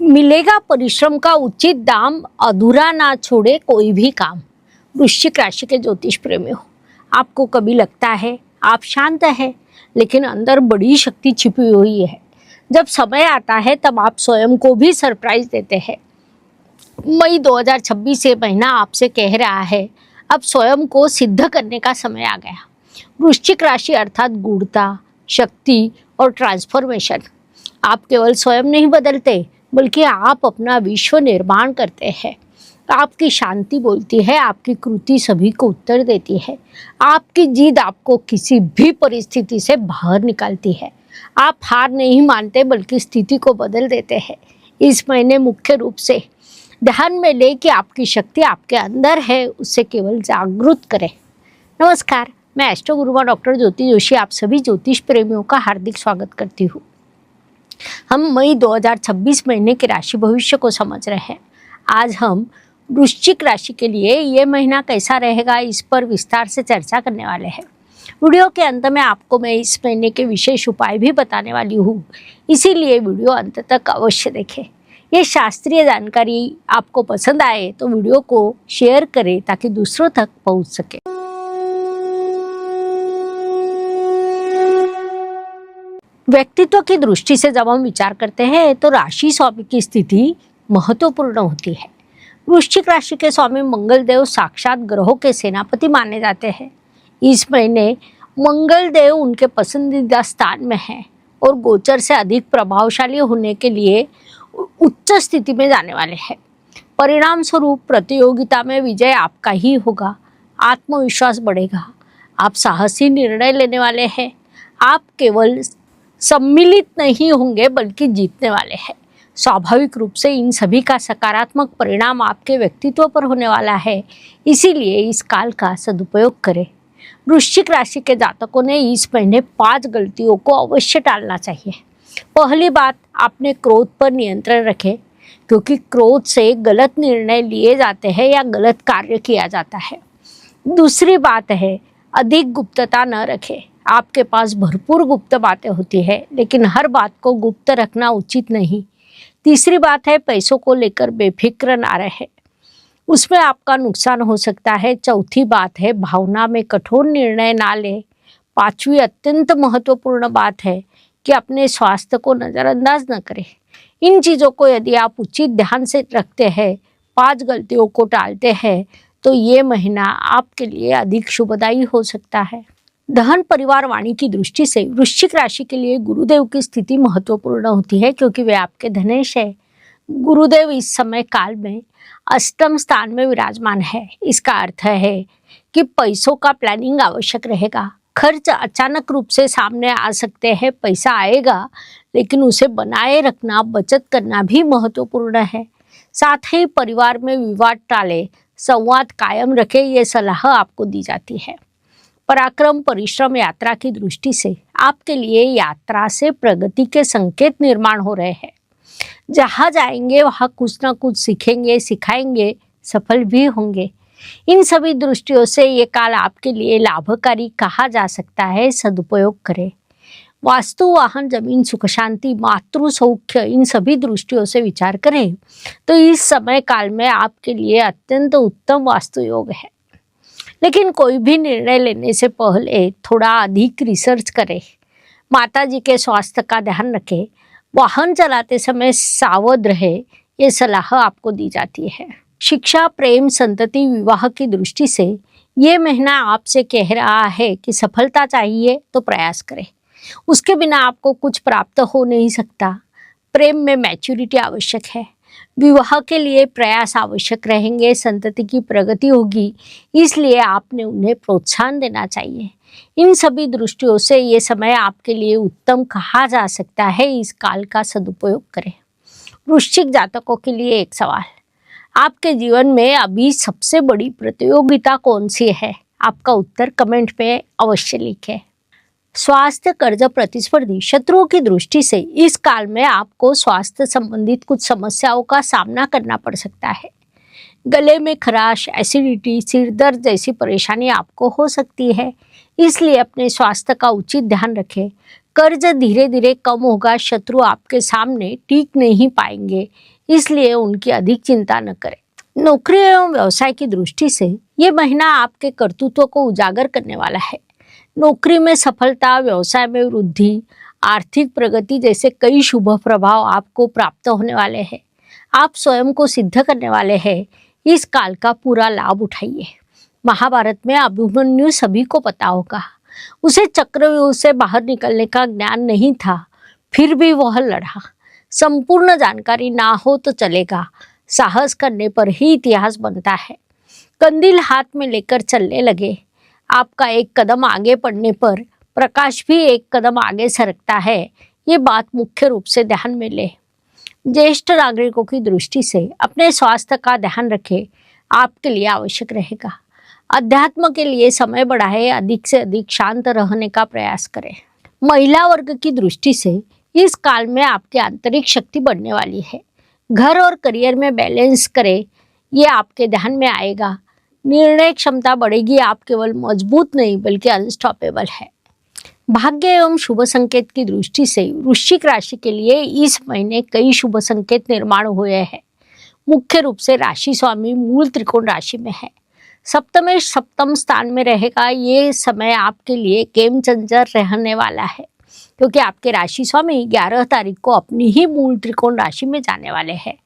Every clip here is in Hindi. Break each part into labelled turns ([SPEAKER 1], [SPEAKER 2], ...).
[SPEAKER 1] मिलेगा परिश्रम का उचित दाम, अधूरा ना छोड़े कोई भी काम। वृश्चिक राशि के ज्योतिष प्रेमियों, आपको कभी लगता है आप शांत है, लेकिन अंदर बड़ी शक्ति छिपी हुई है। जब समय आता है तब आप स्वयं को भी सरप्राइज देते हैं। मई 2026 से महीना आपसे कह रहा है, अब स्वयं को सिद्ध करने का समय आ गया। वृश्चिक राशि अर्थात गूढ़ता, शक्ति और ट्रांसफॉर्मेशन। आप केवल स्वयं नहीं बदलते, बल्कि आप अपना विश्व निर्माण करते हैं। आपकी शांति बोलती है, आपकी कृति सभी को उत्तर देती है। आपकी जीत आपको किसी भी परिस्थिति से बाहर निकालती है। आप हार नहीं मानते, बल्कि स्थिति को बदल देते हैं। इस महीने मुख्य रूप से ध्यान में ले कि आपकी शक्ति आपके अंदर है, उससे केवल जागरूक करें। नमस्कार, मैं एस्ट्रो गुरुमा डॉक्टर ज्योति जोशी आप सभी ज्योतिष प्रेमियों का हार्दिक स्वागत करती हूँ। हम मई 2026 महीने के राशि भविष्य को समझ रहे हैं। आज हम वृश्चिक राशि के लिए ये महीना कैसा रहेगा, इस पर विस्तार से चर्चा करने वाले हैं। वीडियो के अंत में आपको मैं इस महीने के विशेष उपाय भी बताने वाली हूँ, इसीलिए वीडियो अंत तक अवश्य देखें। ये शास्त्रीय जानकारी आपको पसंद आए तो वीडियो को शेयर करें ताकि दूसरों तक पहुँच सके। व्यक्तित्व की दृष्टि से जब हम विचार करते हैं तो राशि स्वामी की स्थिति महत्वपूर्ण होती है। वृश्चिक राशि के स्वामी मंगल देव साक्षात ग्रहों के सेनापति माने जाते हैं। इस महीने मंगल देव उनके पसंदीदा स्थान में हैं और गोचर से अधिक प्रभावशाली होने के लिए उच्च स्थिति में जाने वाले हैं। परिणाम स्वरूप प्रतियोगिता में विजय आपका ही होगा। आत्मविश्वास बढ़ेगा। आप साहसी निर्णय लेने वाले हैं। आप केवल सम्मिलित नहीं होंगे, बल्कि जीतने वाले हैं। स्वाभाविक रूप से इन सभी का सकारात्मक परिणाम आपके व्यक्तित्व पर होने वाला है, इसीलिए इस काल का सदुपयोग करें। वृश्चिक राशि के जातकों ने इस महीने 5 गलतियों को अवश्य टालना चाहिए। पहली बात, आपने क्रोध पर नियंत्रण रखें, क्योंकि क्रोध से गलत निर्णय लिए जाते हैं या गलत कार्य किया जाता है। दूसरी बात है, अधिक गुप्तता न रखें। आपके पास भरपूर गुप्त बातें होती है, लेकिन हर बात को गुप्त रखना उचित नहीं। तीसरी बात है, पैसों को लेकर बेफिक्र ना रहे, उसमें आपका नुकसान हो सकता है। चौथी बात है, भावना में कठोर निर्णय ना ले। पांचवी अत्यंत महत्वपूर्ण बात है कि अपने स्वास्थ्य को नज़रअंदाज न करें। इन चीज़ों को यदि आप उचित ध्यान से रखते हैं, 5 गलतियों को टालते हैं, तो ये महीना आपके लिए अधिक शुभदायी हो सकता है। धन परिवार वाणी की दृष्टि से वृश्चिक राशि के लिए गुरुदेव की स्थिति महत्वपूर्ण होती है, क्योंकि वे आपके धनेश है। गुरुदेव इस समय काल में अष्टम स्थान में विराजमान है। इसका अर्थ है कि पैसों का प्लानिंग आवश्यक रहेगा। खर्च अचानक रूप से सामने आ सकते हैं। पैसा आएगा, लेकिन उसे बनाए रखना, बचत करना भी महत्वपूर्ण है। साथ ही परिवार में विवाद टाले, संवाद कायम रखे, ये सलाह आपको दी जाती है। पराक्रम परिश्रम यात्रा की दृष्टि से आपके लिए यात्रा से प्रगति के संकेत निर्माण हो रहे हैं। जहाँ जाएंगे वहाँ कुछ ना कुछ सीखेंगे, सिखाएंगे, सफल भी होंगे। इन सभी दृष्टियों से ये काल आपके लिए लाभकारी कहा जा सकता है। सदुपयोग करें। वास्तु, वाहन, जमीन, सुख शांति, मातृ सौख्य, इन सभी दृष्टियों से विचार करें तो इस समय काल में आपके लिए अत्यंत उत्तम वास्तु योग है। लेकिन कोई भी निर्णय लेने से पहले थोड़ा अधिक रिसर्च करें। माताजी के स्वास्थ्य का ध्यान रखें। वाहन चलाते समय सावध रहे, ये सलाह आपको दी जाती है। शिक्षा, प्रेम, संतति, विवाह की दृष्टि से ये महीना आपसे कह रहा है कि सफलता चाहिए तो प्रयास करें। उसके बिना आपको कुछ प्राप्त हो नहीं सकता। प्रेम में मैच्योरिटी आवश्यक है। विवाह के लिए प्रयास आवश्यक रहेंगे। संतति की प्रगति होगी, इसलिए आपने उन्हें प्रोत्साहन देना चाहिए। इन सभी दृष्टियों से ये समय आपके लिए उत्तम कहा जा सकता है। इस काल का सदुपयोग करें। वृश्चिक जातकों के लिए एक सवाल, आपके जीवन में अभी सबसे बड़ी प्रतियोगिता कौन सी है? आपका उत्तर कमेंट में अवश्य लिखें। स्वास्थ्य, कर्ज, प्रतिस्पर्धी, शत्रुओं की दृष्टि से इस काल में आपको स्वास्थ्य संबंधित कुछ समस्याओं का सामना करना पड़ सकता है। गले में खराश, एसिडिटी, सिर दर्द जैसी परेशानी आपको हो सकती है, इसलिए अपने स्वास्थ्य का उचित ध्यान रखें। कर्ज धीरे धीरे कम होगा। शत्रु आपके सामने टिक नहीं पाएंगे, इसलिए उनकी अधिक चिंता न करें। नौकरी एवं व्यवसाय की दृष्टि से ये महीना आपके कर्तृत्व को उजागर करने वाला है। नौकरी में सफलता, व्यवसाय में वृद्धि, आर्थिक प्रगति जैसे कई शुभ प्रभाव आपको प्राप्त होने वाले हैं। आप स्वयं को सिद्ध करने वाले हैं। इस काल का पूरा लाभ उठाइए। महाभारत में अभिमन्यु सभी को पता होगा। उसे चक्रव्यूह से बाहर निकलने का ज्ञान नहीं था, फिर भी वह लड़ा। संपूर्ण जानकारी ना हो तो चलेगा, साहस करने पर ही इतिहास बनता है। कंदील हाथ में लेकर चलने लगे। आपका एक कदम आगे बढ़ने पर प्रकाश भी एक कदम आगे सरकता है। ये बात मुख्य रूप से ध्यान में ले। ज्येष्ठ नागरिकों की दृष्टि से अपने स्वास्थ्य का ध्यान रखें, आपके लिए आवश्यक रहेगा। अध्यात्म के लिए समय बढ़ाएं, अधिक से अधिक शांत रहने का प्रयास करें। महिला वर्ग की दृष्टि से इस काल में आपकी आंतरिक शक्ति बढ़ने वाली है। घर और करियर में बैलेंस करें, ये आपके ध्यान में आएगा। निर्णय क्षमता बढ़ेगी। आप केवल मजबूत नहीं बल्कि अनस्टॉपेबल है। भाग्य एवं शुभ संकेत की दृष्टि से वृश्चिक राशि के लिए इस महीने कई शुभ संकेत निर्माण हुए हैं। मुख्य रूप से राशि स्वामी मूल त्रिकोण राशि में है। सप्तमेश सप्तम स्थान में रहेगा। ये समय आपके लिए गेम चेंजर रहने वाला है, क्योंकि आपके राशि स्वामी 11 तारीख को अपनी ही मूल त्रिकोण राशि में जाने वाले हैं,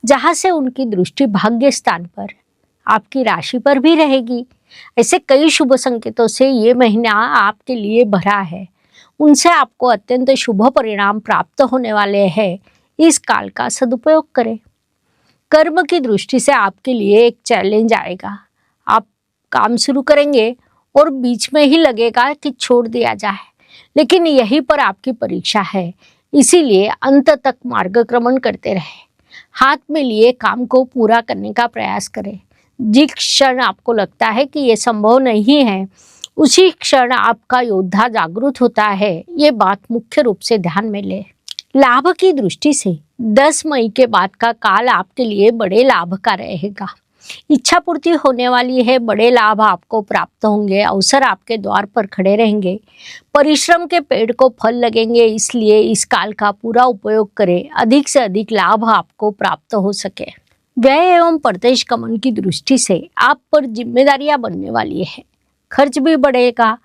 [SPEAKER 1] जहां से उनकी दृष्टि भाग्य स्थान पर, आपकी राशि पर भी रहेगी। ऐसे कई शुभ संकेतों से ये महीना आपके लिए भरा है। उनसे आपको अत्यंत शुभ परिणाम प्राप्त होने वाले हैं। इस काल का सदुपयोग करें। कर्म की दृष्टि से आपके लिए एक चैलेंज आएगा। आप काम शुरू करेंगे और बीच में ही लगेगा कि छोड़ दिया जाए, लेकिन यहीं पर आपकी परीक्षा है। इसीलिए अंत तक मार्गक्रमण करते रहे। हाथ में लिए काम को पूरा करने का प्रयास करें। जिस क्षण आपको लगता है कि ये संभव नहीं है, उसी क्षण आपका योद्धा जागृत होता है। ये बात मुख्य रूप से ध्यान में ले। लाभ की दृष्टि से 10 मई के बाद का काल आपके लिए बड़े लाभ का रहेगा। इच्छा पूर्ति होने वाली है। बड़े लाभ आपको प्राप्त होंगे। अवसर आपके द्वार पर खड़े रहेंगे। परिश्रम के पेड़ को फल लगेंगे। इसलिए इस काल का पूरा उपयोग करें, अधिक से अधिक लाभ आपको प्राप्त हो सके। व्यय एवं प्रदेश गमन की दृष्टि से आप पर जिम्मेदारियां बनने वाली है। खर्च भी बढ़ेगा,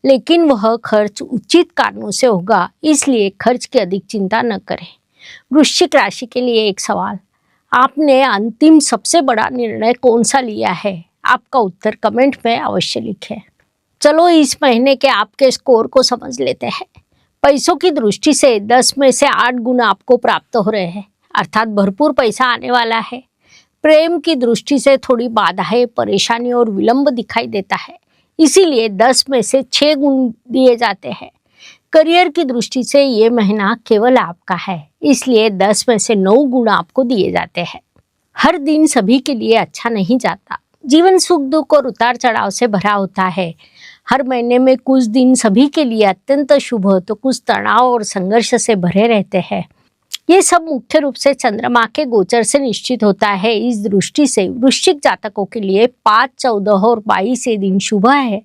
[SPEAKER 1] लेकिन वह खर्च उचित कारणों से होगा। इसलिए खर्च की अधिक चिंता न करें। वृश्चिक राशि के लिए एक सवाल, आपने अंतिम सबसे बड़ा निर्णय कौन सा लिया है? आपका उत्तर कमेंट में अवश्य लिखें। चलो इस महीने के आपके स्कोर को समझ लेते हैं। पैसों की दृष्टि से 10 में से 8 गुण आपको प्राप्त हो रहे हैं, अर्थात भरपूर पैसा आने वाला है। प्रेम की दृष्टि से थोड़ी बाधाएं, परेशानी और विलंब दिखाई देता है, इसीलिए 10 में से 6 गुण दिए जाते हैं। करियर की दृष्टि से ये महीना केवल आपका है, इसलिए 10 में से 9 गुण आपको दिए जाते हैं। हर दिन सभी के लिए अच्छा नहीं जाता। जीवन सुख दुख और उतार चढ़ाव से भरा होता है। हर महीने में कुछ दिन सभी के लिए अत्यंत शुभ, तो कुछ तनाव और संघर्ष से भरे रहते हैं। ये सब मुख्य रूप से चंद्रमा के गोचर से निश्चित होता है। इस दृष्टि से वृश्चिक जातकों के लिए 5, 14 और 22 ये दिन शुभ है।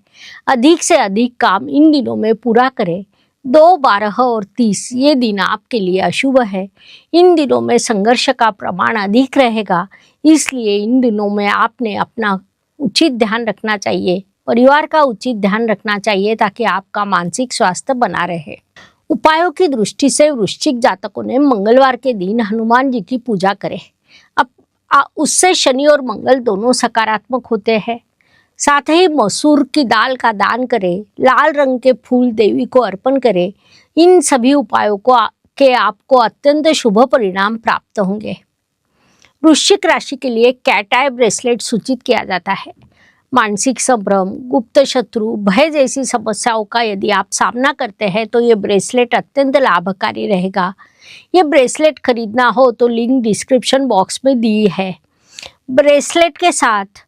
[SPEAKER 1] अधिक से अधिक काम इन दिनों में पूरा करें। 2, 12 और 30 ये दिन आपके लिए अशुभ है। इन दिनों में संघर्ष का प्रमाण अधिक रहेगा, इसलिए इन दिनों में आपने अपना उचित ध्यान रखना चाहिए, परिवार का उचित ध्यान रखना चाहिए, ताकि आपका मानसिक स्वास्थ्य बना रहे। उपायों की दृष्टि से वृश्चिक जातकों ने मंगलवार के दिन हनुमान जी की पूजा करें। अब उससे शनि और मंगल दोनों सकारात्मक होते हैं। साथ ही मसूर की दाल का दान करें। लाल रंग के फूल देवी को अर्पण करें। इन सभी उपायों के आपको अत्यंत शुभ परिणाम प्राप्त होंगे। वृश्चिक राशि के लिए कैट आई ब्रेसलेट सूचित किया जाता है। मानसिक संभ्रम, गुप्त शत्रु, भय जैसी समस्याओं का यदि आप सामना करते हैं तो ये ब्रेसलेट अत्यंत लाभकारी रहेगा। ये ब्रेसलेट खरीदना हो तो लिंक डिस्क्रिप्शन बॉक्स में दी है। ब्रेसलेट के साथ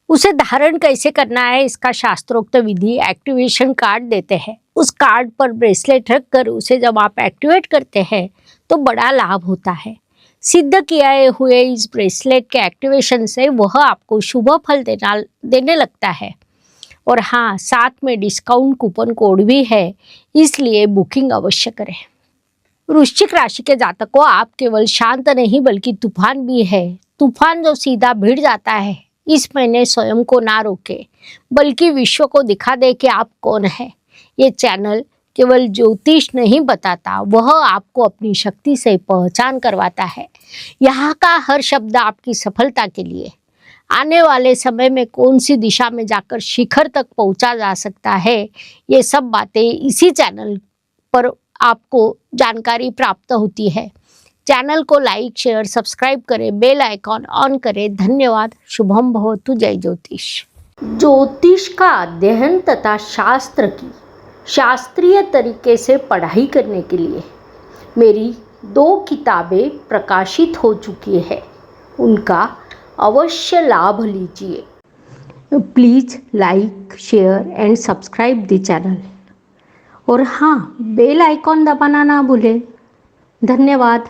[SPEAKER 1] उसे धारण कैसे करना है, इसका शास्त्रोक्त विधि एक्टिवेशन कार्ड देते हैं। उस कार्ड पर ब्रेसलेट रखकर उसे जब आप एक्टिवेट करते हैं तो बड़ा लाभ होता है। सिद्ध किए हुए इस ब्रेसलेट के एक्टिवेशन से वह आपको शुभ फल देने लगता है। और हाँ, साथ में डिस्काउंट कूपन कोड भी है, इसलिए बुकिंग अवश्य करें। वृश्चिक राशि के जातकों, आप केवल शांत नहीं बल्कि तूफान भी है। तूफान जो सीधा भिड़ जाता है। इस महीने स्वयं को ना रोके बल्कि विश्व को दिखा दे कि आप कौन है। ये चैनल केवल ज्योतिष नहीं बताता, वह आपको अपनी शक्ति से पहचान करवाता है। यहाँ का हर शब्द आपकी सफलता के लिए। आने वाले समय में कौन सी दिशा में जाकर शिखर तक पहुंचा जा सकता है, ये सब बातें इसी चैनल पर आपको जानकारी प्राप्त होती है। चैनल को लाइक, शेयर, सब्सक्राइब करें, बेल आइकॉन ऑन करें। धन्यवाद। शुभम भवतु। जय ज्योतिष। ज्योतिष का अध्ययन तथा शास्त्र की शास्त्रीय तरीके से पढ़ाई करने के लिए मेरी 2 किताबें प्रकाशित हो चुकी है, उनका अवश्य लाभ लीजिए। Please like, share and subscribe the channel. और हाँ, बेल आइकॉन दबाना ना भूलें। धन्यवाद।